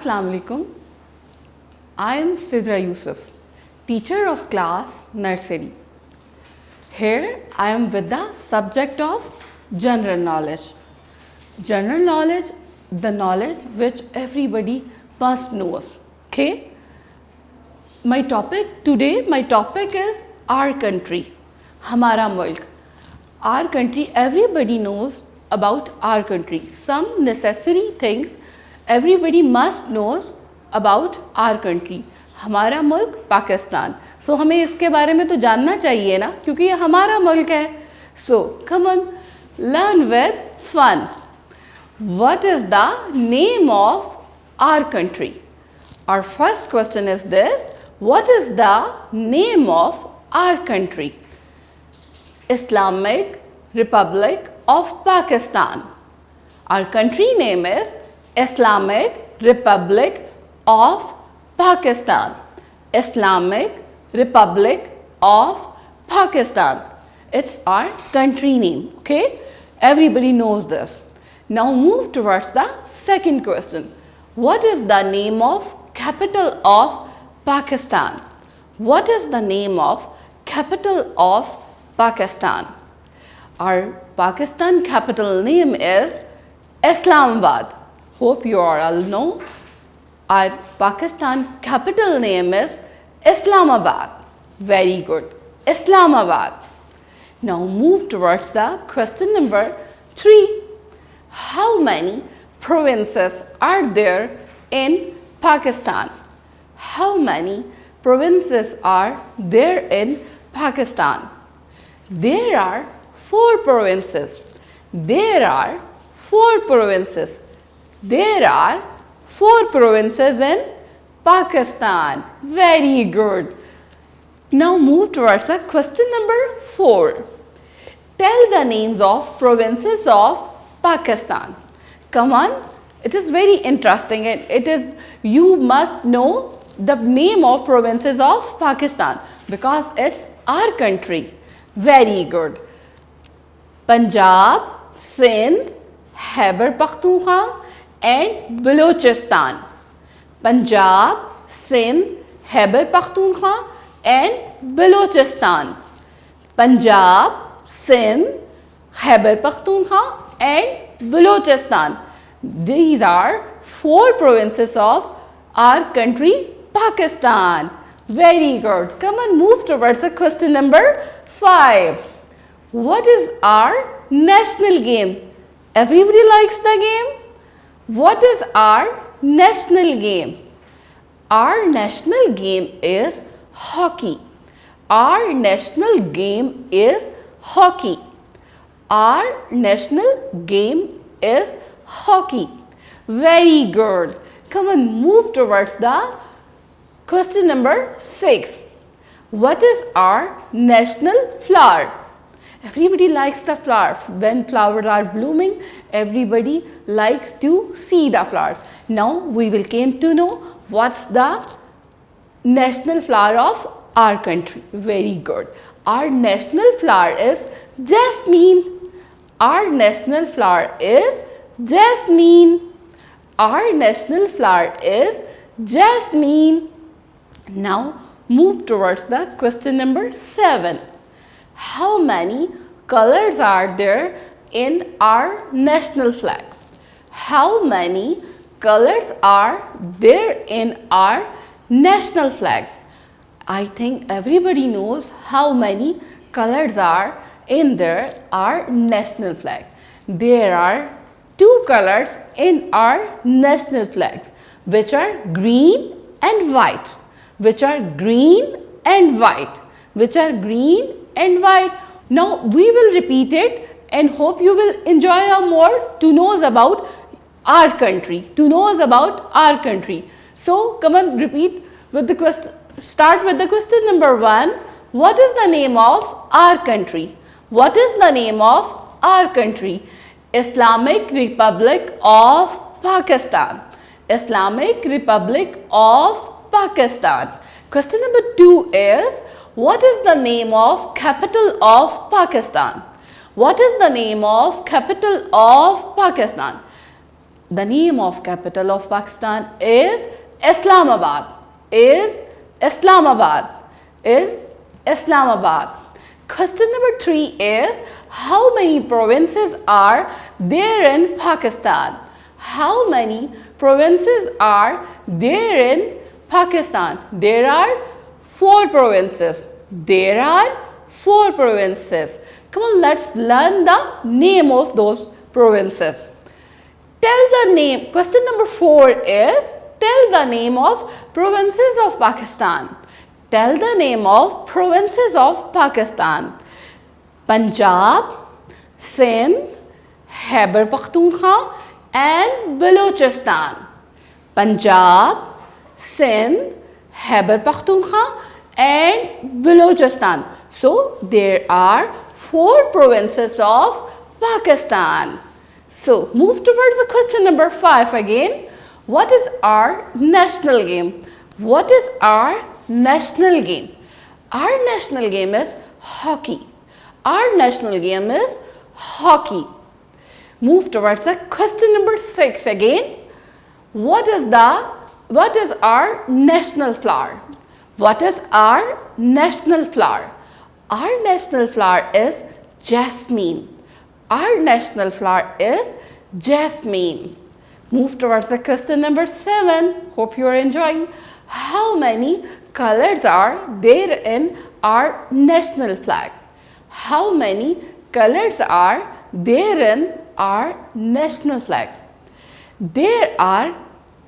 Assalamu alaikum. I am Sidra Yusuf, teacher of class Nursery. Here I am with the subject of general knowledge. General knowledge, the knowledge which everybody must knows. Okay? My topic is our country, Hamara Mulk. Our country, everybody knows about our country. Some necessary things everybody must knows about our country. हमारा मुल्क Pakistan. So हमें इसके बारे में तो जानना चाहिए ना, क्योंकि ये हमारा मुल्क है. So come on, learn with fun. What is the name of our country? Our first question is this: what is the name of our country? Islamic Republic of Pakistan. Our country name is Islamic Republic of Pakistan. Islamic Republic of Pakistan. It's our country name. Okay? Everybody knows this. Now move towards the second question. What is the name of capital of Pakistan? What is the name of capital of Pakistan? Our Pakistan capital name is Islamabad. Hope you all know. Our Pakistan capital name is Islamabad. Very good. Islamabad. Now move towards the question number 3. How many provinces are there in Pakistan? How many provinces are there in Pakistan? There are 4 provinces. There are 4 provinces. There are 4 provinces in Pakistan. Very good. Now move towards the question number 4. Tell the names of provinces of Pakistan. Come on. It is very interesting and you must know the name of provinces of Pakistan because it's our country. Very good. Punjab, Sindh, Khyber Pakhtunkhwa and Balochistan. Punjab, Sindh, Khyber Pakhtunkhwa and Balochistan. Punjab, Sindh, Khyber Pakhtunkhwa and Balochistan. These are 4 provinces of our country, Pakistan. Very good. Come on, move towards the question number 5. What is our national game? Everybody likes the game? What is our national game? Our national game is hockey. Our national game is hockey. Our national game is hockey. Very good. Come on, move towards the question number 6. What is our national flower? Everybody likes the flower. When flowers are blooming, everybody likes to see the flowers. Now we will came to know what's the national flower of our country. Very good. Our national flower is jasmine. Our national flower is jasmine. Our national flower is jasmine. Now move towards the question number 7. How many colors are there in our national flag? How many colors are there in our national flag? I think everybody knows how many colors are in our national flag. There are 2 colors in our national flags, which are green and white. Which are green and white. Which are green and white. Now we will repeat it and hope you will enjoy more to know about our country. To know about our country. So come on, repeat with the question. Start with the question number 1. What is the name of our country? What is the name of our country? Islamic Republic of Pakistan. Islamic Republic of Pakistan. Question number 2 is, what is the name of capital of Pakistan? What is the name of capital of Pakistan? The name of capital of Pakistan is Islamabad. Is Islamabad. Is Islamabad. Question number 3 is, how many provinces are there in Pakistan? How many provinces are there in Pakistan? There are 4 provinces. There are 4 provinces. Come on, let's learn the name of those provinces. Tell the name. Question number 4 is, tell the name of provinces of Pakistan. Tell the name of provinces of Pakistan. Punjab, Sindh, Khyber Pakhtunkhwa and Balochistan. Punjab, Sindh, Khyber Pakhtunkhwa and Balochistan. So there are 4 provinces of Pakistan. So move towards the question number 5 again. What is our national game? What is our national game? Our national game is hockey. Our national game is hockey. Move towards the question number 6 again. What is our national flower? What is our national flower? Our national flower is jasmine. Our national flower is jasmine. Move towards the question number 7. Hope you are enjoying. How many colors are there in our national flag? How many colors are there in our national flag? There are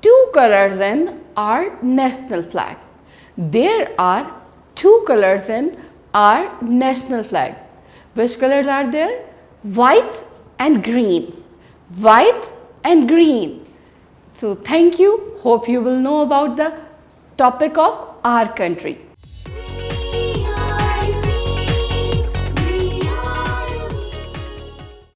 2 colors in our national flag. There are 2 colors in our national flag. Which colors are there? White and green. White and green. So thank you. Hope you will know about the topic of our country.